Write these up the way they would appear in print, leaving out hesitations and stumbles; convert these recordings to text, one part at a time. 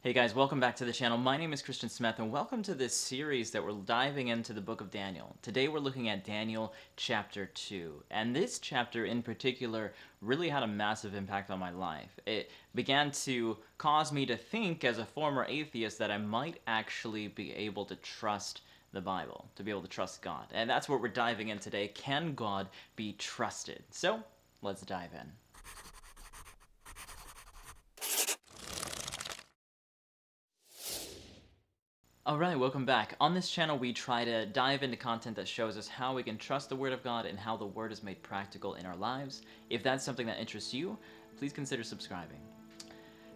Hey guys, welcome back to the channel. My name is Christian Smith and welcome to this series that we're diving into the book of Daniel. Today we're looking at Daniel chapter 2, and this chapter in particular really had a massive impact on my life. It began to cause me to think as a former atheist that I might actually be able to trust the Bible, to be able to trust God. And that's what we're diving in today. Can God be trusted? So, let's dive in. Alright, welcome back. On this channel we try to dive into content that shows us how we can trust the Word of God and how the Word is made practical in our lives. If that's something that interests you, please consider subscribing.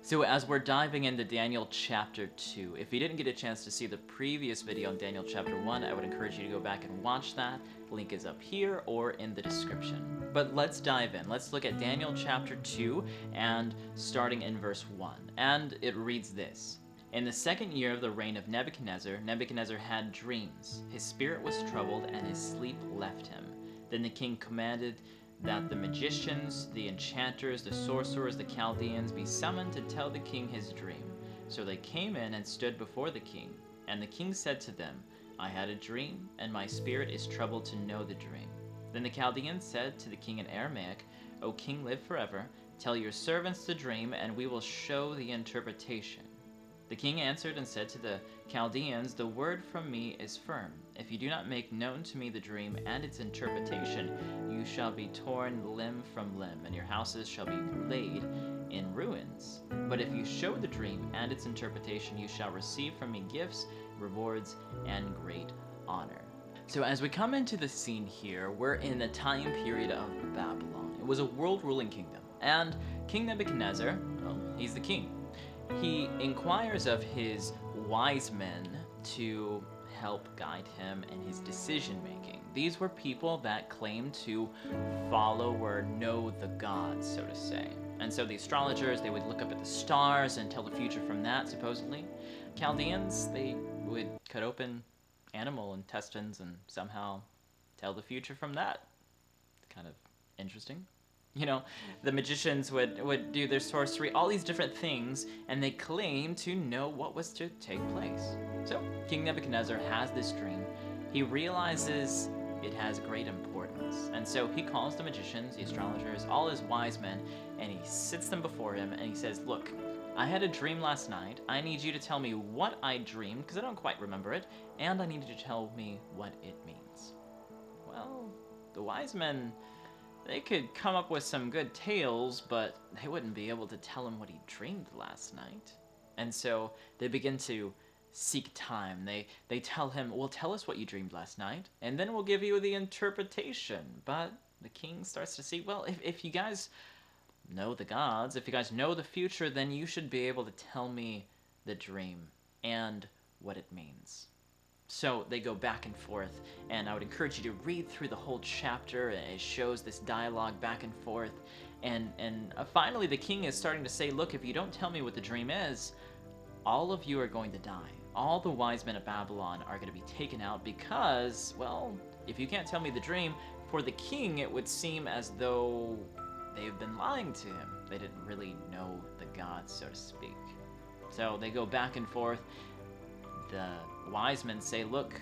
So as we're diving into Daniel chapter 2, if you didn't get a chance to see the previous video on Daniel chapter 1, I would encourage you to go back and watch that. Link is up here or in the description. But let's dive in. Let's look at Daniel chapter 2 and starting in verse 1. And it reads this. In the second year of the reign of Nebuchadnezzar, Nebuchadnezzar had dreams. His spirit was troubled, and his sleep left him. Then the king commanded that the magicians, the enchanters, the sorcerers, the Chaldeans be summoned to tell the king his dream. So they came in and stood before the king. And the king said to them, I had a dream, and my spirit is troubled to know the dream. Then the Chaldeans said to the king in Aramaic, O king, live forever. Tell your servants the dream, and we will show the interpretation. The king answered and said to the Chaldeans, The word from me is firm. If you do not make known to me the dream and its interpretation, you shall be torn limb from limb, and your houses shall be laid in ruins. But if you show the dream and its interpretation, you shall receive from me gifts, rewards, and great honor. So as we come into the scene here, we're in the time period of Babylon. It was a world-ruling kingdom, and King Nebuchadnezzar, well, he's the king. He inquires of his wise men to help guide him in his decision-making. These were people that claimed to follow or know the gods, so to say. And so the astrologers, they would look up at the stars and tell the future from that, supposedly. Chaldeans, they would cut open animal intestines and somehow tell the future from that. Kind of interesting. You know, the magicians would do their sorcery, all these different things, and they claim to know what was to take place. So, King Nebuchadnezzar has this dream. He realizes it has great importance. And so he calls the magicians, the astrologers, all his wise men, and he sits them before him, and he says, Look, I had a dream last night. I need you to tell me what I dreamed, because I don't quite remember it, and I need you to tell me what it means. Well, the wise men, they could come up with some good tales, but they wouldn't be able to tell him what he dreamed last night. And so they begin to seek time. They tell him, well, tell us what you dreamed last night, and then we'll give you the interpretation. But the king starts to see, well, if you guys know the gods, if you guys know the future, then you should be able to tell me the dream and what it means. So they go back and forth, and I would encourage you to read through the whole chapter. It shows this dialogue back and forth, and finally the king is starting to say, look, if you don't tell me what the dream is, all of you are going to die. All the wise men of Babylon are going to be taken out because, well, if you can't tell me the dream, for the king it would seem as though they've been lying to him. They didn't really know the gods, so to speak. So they go back and forth. The wise men say, look,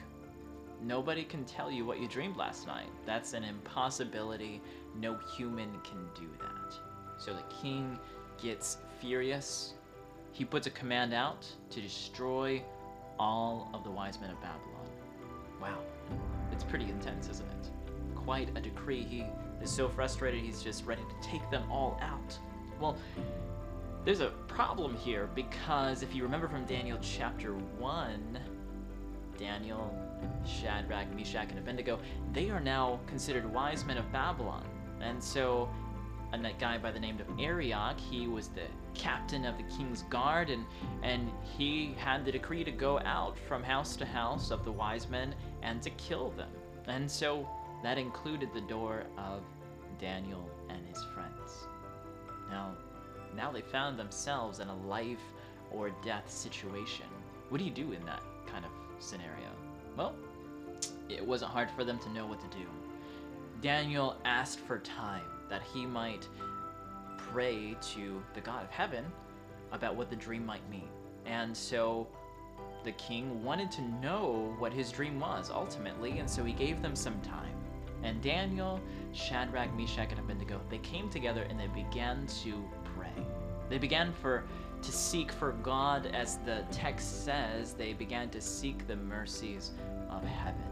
nobody can tell you what you dreamed last night. That's an impossibility. No human can do that. So the king gets furious. He puts a command out to destroy all of the wise men of Babylon. Wow, it's pretty intense, isn't it? Quite a decree. He is so frustrated, he's just ready to take them all out. Well, there's a problem here, because if you remember from Daniel chapter 1, Daniel, Shadrach, Meshach, and Abednego, they are now considered wise men of Babylon. And so a guy by the name of Arioch, he was the captain of the king's guard, and he had the decree to go out from house to house of the wise men and to kill them. And so that included the door of Daniel and his friends. Now they found themselves in a life or death situation. What do you do in that kind of scenario? Well, it wasn't hard for them to know what to do. Daniel asked for time that he might pray to the God of heaven about what the dream might mean. And so the king wanted to know what his dream was ultimately, and so he gave them some time. And Daniel, Shadrach, Meshach, and Abednego, they came together and they began to pray. They began to seek for God, as the text says, they began to seek the mercies of heaven.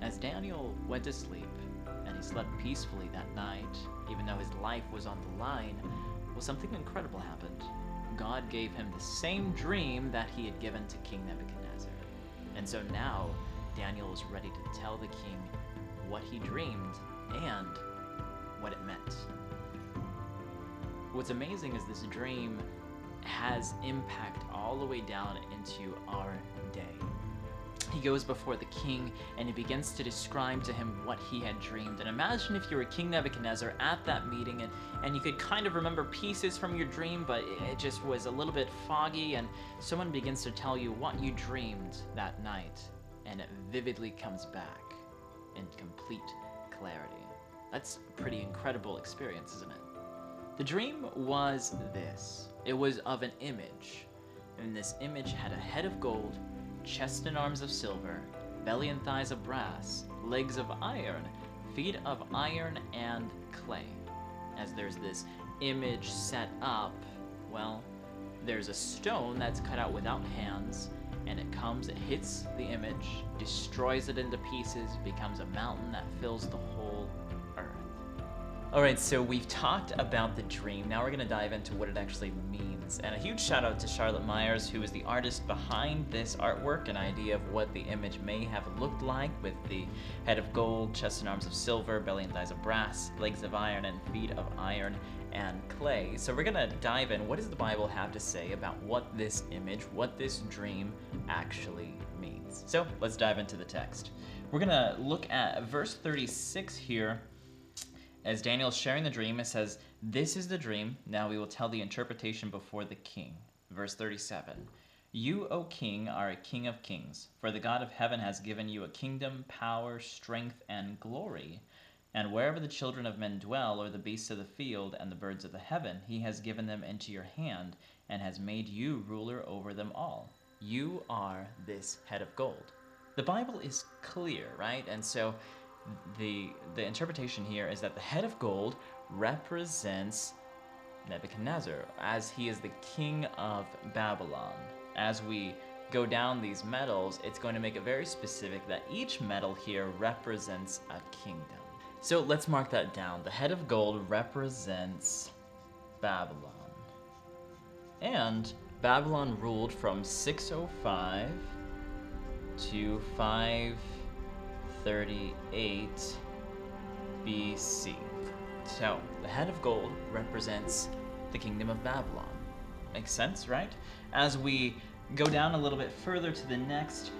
As Daniel went to sleep, and he slept peacefully that night, even though his life was on the line, well, something incredible happened. God gave him the same dream that he had given to King Nebuchadnezzar. And so now Daniel was ready to tell the king what he dreamed and what it meant. What's amazing is this dream has impact all the way down into our day. He goes before the king and he begins to describe to him what he had dreamed. And imagine if you were King Nebuchadnezzar at that meeting and you could kind of remember pieces from your dream, but it just was a little bit foggy, and someone begins to tell you what you dreamed that night, and it vividly comes back in complete clarity. That's a pretty incredible experience, isn't it? The dream was this. It was of an image, and this image had a head of gold, chest and arms of silver, belly and thighs of brass, legs of iron, feet of iron and clay. As there's this image set up, well, there's a stone that's cut out without hands, and it hits the image, destroys it into pieces, becomes a mountain that fills the whole earth. Alright, so we've talked about the dream. Now we're going to dive into what it actually means. And a huge shout out to Charlotte Myers, who is the artist behind this artwork, an idea of what the image may have looked like, with the head of gold, chest and arms of silver, belly and thighs of brass, legs of iron, and feet of iron and clay. So we're going to dive in. What does the Bible have to say about what this image, what this dream actually means? So let's dive into the text. We're going to look at verse 36 here. As Daniel is sharing the dream, it says, "This is the dream. Now we will tell the interpretation before the king." Verse 37, "You, O king, are a king of kings, for the God of heaven has given you a kingdom, power, strength, and glory. And wherever the children of men dwell, or the beasts of the field, and the birds of the heaven, he has given them into your hand, and has made you ruler over them all. You are this head of gold." The Bible is clear, right? And so the interpretation here is that the head of gold represents Nebuchadnezzar, as he is the king of Babylon. As we go down these metals, it's going to make it very specific that each metal here represents a kingdom. So let's mark that down. The head of gold represents Babylon. And Babylon ruled from 605 to 538 BC. So the head of gold represents the kingdom of Babylon. Makes sense, right? As we go down a little bit further to the next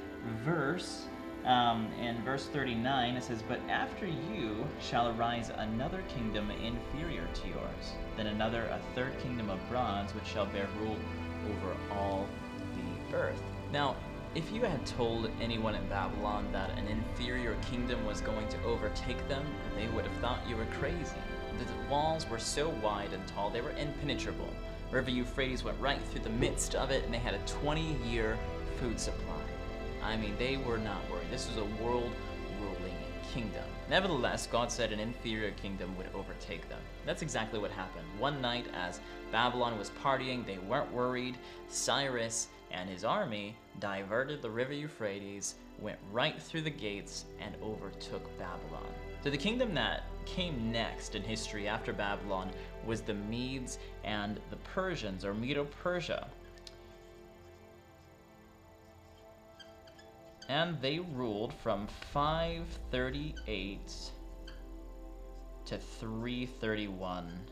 verse, in verse 39, it says, "But after you shall arise another kingdom inferior to yours, then another, a third kingdom of bronze, which shall bear rule over all the earth." Now, if you had told anyone in Babylon that an inferior kingdom was going to overtake them, they would have thought you were crazy. The walls were so wide and tall, they were impenetrable. River Euphrates went right through the midst of it, and they had a 20-year food supply. I mean, they were not worried. This was a world-ruling kingdom. Nevertheless, God said an inferior kingdom would overtake them. That's exactly what happened. One night, as Babylon was partying, they weren't worried. Cyrus and his army diverted the river Euphrates, went right through the gates, and overtook Babylon. So the kingdom that came next in history after Babylon was the Medes and the Persians, or Medo-Persia. And they ruled from 538 to 331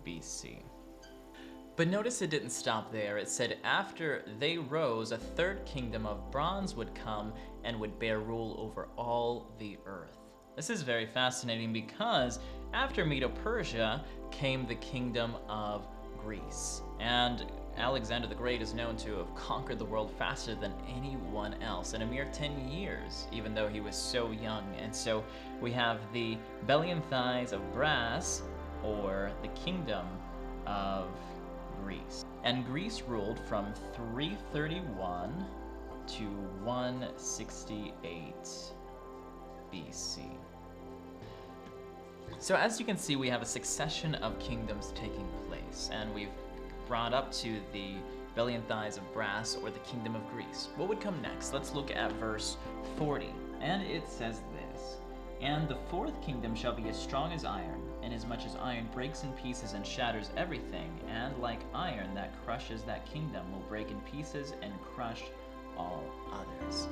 BC. But notice it didn't stop there. It said after they rose, a third kingdom of bronze would come and would bear rule over all the earth. This is very fascinating because after Medo-Persia came the kingdom of Greece. And Alexander the Great is known to have conquered the world faster than anyone else in a mere 10 years, even though he was so young. And so we have the belly and thighs of brass, or the kingdom of Greece. And Greece ruled from 331 to 168 BC. So as you can see, we have a succession of kingdoms taking place, and we've brought up to the billion thighs of brass, or the kingdom of Greece. What would come next? Let's look at verse 40, and it says this: "And the fourth kingdom shall be as strong as iron, inasmuch as iron breaks in pieces and shatters everything, and like iron that crushes that kingdom will break in pieces and crush all others."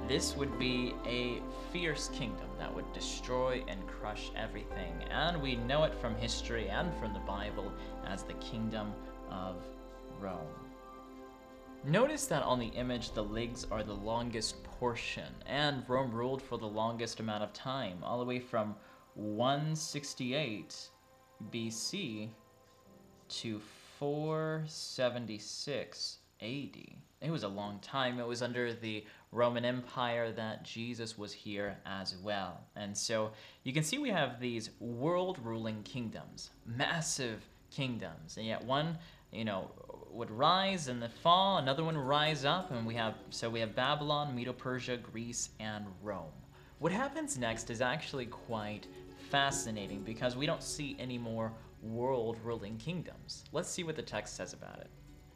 This would be a fierce kingdom that would destroy and crush everything, and we know it from history and from the Bible as the kingdom of Rome. Notice that on the image, the legs are the longest portion, and Rome ruled for the longest amount of time, all the way from 168 BC to 476 AD. It was a long time. It was under the Roman Empire that Jesus was here as well. And so you can see we have these world-ruling kingdoms, massive kingdoms, and yet one, would rise and then fall, another one rise up, and we have Babylon, Medo-Persia, Greece, and Rome. What happens next is actually quite fascinating because we don't see any more world-ruling kingdoms. Let's see what the text says about it.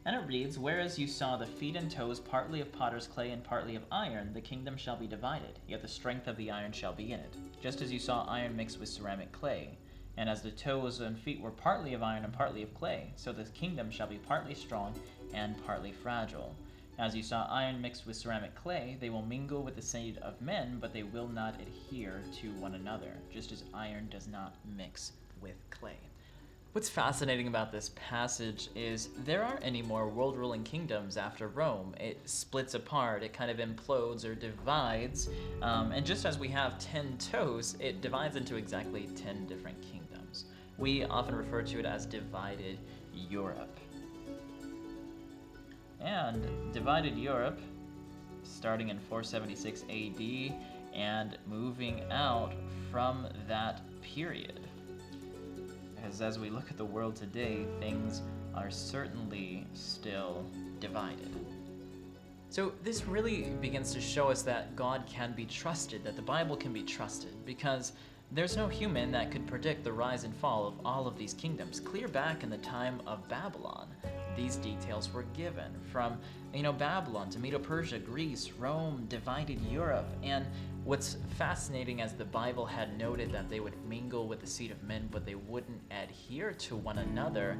And it reads, "Whereas you saw the feet and toes partly of potter's clay and partly of iron, the kingdom shall be divided, yet the strength of the iron shall be in it. Just as you saw iron mixed with ceramic clay, and as the toes and feet were partly of iron and partly of clay, so the kingdom shall be partly strong and partly fragile. As you saw iron mixed with ceramic clay, they will mingle with the seed of men, but they will not adhere to one another, just as iron does not mix with clay." What's fascinating about this passage is there aren't any more world-ruling kingdoms after Rome. It splits apart, it kind of implodes or divides, and just as we have 10 toes, it divides into exactly 10 different kingdoms. We often refer to it as divided Europe. And divided Europe, starting in 476 AD and moving out from that period. Because as we look at the world today, things are certainly still divided. So this really begins to show us that God can be trusted, that the Bible can be trusted, because there's no human that could predict the rise and fall of all of these kingdoms. Clear back in the time of Babylon, these details were given. From, Babylon to Medo-Persia, Greece, Rome, divided Europe. And what's fascinating, as the Bible had noted that they would mingle with the seed of men, but they wouldn't adhere to one another.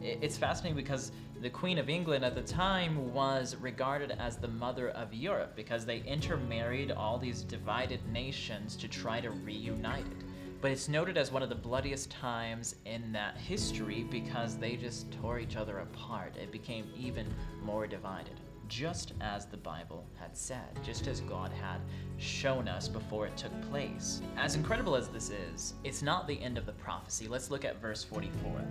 It's fascinating because the Queen of England at the time was regarded as the mother of Europe because they intermarried all these divided nations to try to reunite it. But it's noted as one of the bloodiest times in that history because they just tore each other apart. It became even more divided, just as the Bible had said, just as God had shown us before it took place. As incredible as this is, it's not the end of the prophecy. Let's look at verse 44.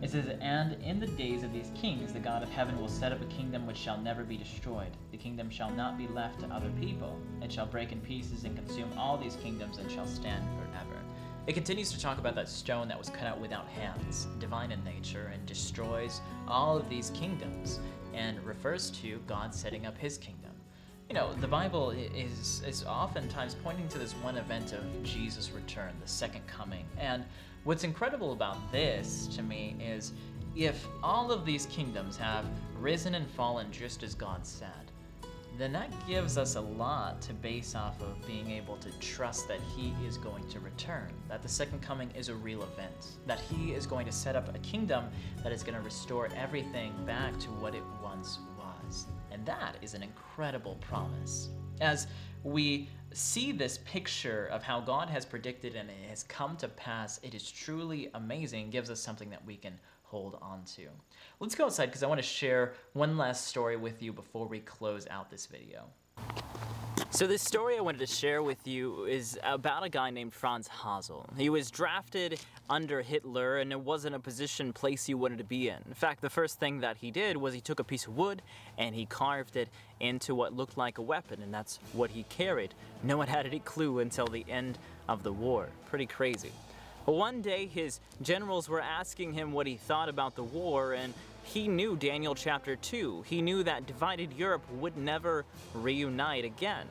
It says, "And in the days of these kings, the God of heaven will set up a kingdom which shall never be destroyed. The kingdom shall not be left to other people. It shall break in pieces and consume all these kingdoms and shall stand forever." It continues to talk about that stone that was cut out without hands, divine in nature, and destroys all of these kingdoms, and refers to God setting up his kingdom. The Bible is oftentimes pointing to this one event of Jesus' return, the second coming. And what's incredible about this to me is if all of these kingdoms have risen and fallen just as God said, then that gives us a lot to base off of being able to trust that he is going to return, that the second coming is a real event, that he is going to set up a kingdom that is going to restore everything back to what it once was. And that is an incredible promise. As we see this picture of how God has predicted and it has come to pass, it is truly amazing, gives us something that we can hold on to. Let's go outside because I want to share one last story with you before we close out this video. So this story I wanted to share with you is about a guy named Franz Hasel. He was drafted under Hitler, and it wasn't a place he wanted to be in. In fact, the first thing that he did was he took a piece of wood and he carved it into what looked like a weapon, and that's what he carried. No one had any clue until the end of the war. Pretty crazy. But one day his generals were asking him what he thought about the war, and he knew Daniel chapter 2. He knew that divided Europe would never reunite again.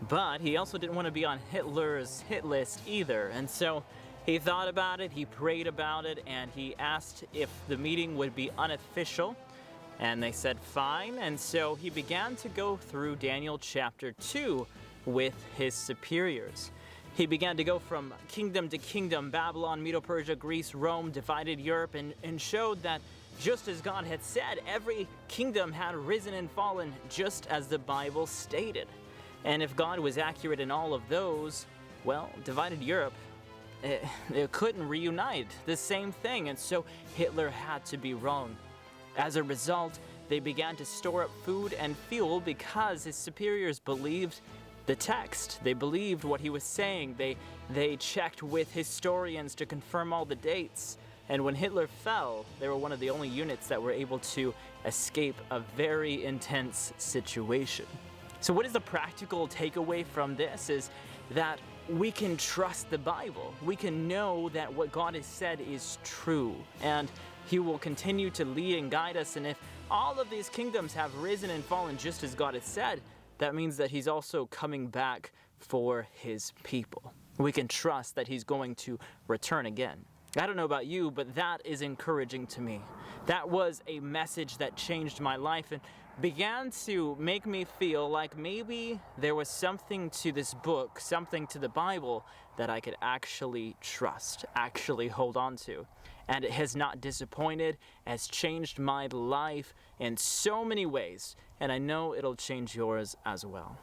But he also didn't want to be on Hitler's hit list either. And so he thought about it, he prayed about it, and he asked if the meeting would be unofficial. And they said fine. And so he began to go through Daniel chapter 2 with his superiors. He began to go from kingdom to kingdom, Babylon, Medo-Persia, Greece, Rome, divided Europe, and showed that just as God had said, every kingdom had risen and fallen just as the Bible stated. And if God was accurate in all of those, well, divided Europe, it couldn't reunite. The same thing. And so Hitler had to be wrong. As a result, they began to store up food and fuel because his superiors believed the text. They believed what he was saying. They checked with historians to confirm all the dates. And when Hitler fell, they were one of the only units that were able to escape a very intense situation. So what is the practical takeaway from this is that we can trust the Bible. We can know that what God has said is true, and He will continue to lead and guide us. And if all of these kingdoms have risen and fallen just as God has said, that means that He's also coming back for His people. We can trust that He's going to return again. I don't know about you, but that is encouraging to me. That was a message that changed my life and began to make me feel like maybe there was something to this book, something to the Bible that I could actually trust, actually hold on to. And it has not disappointed, has changed my life in so many ways, and I know it'll change yours as well.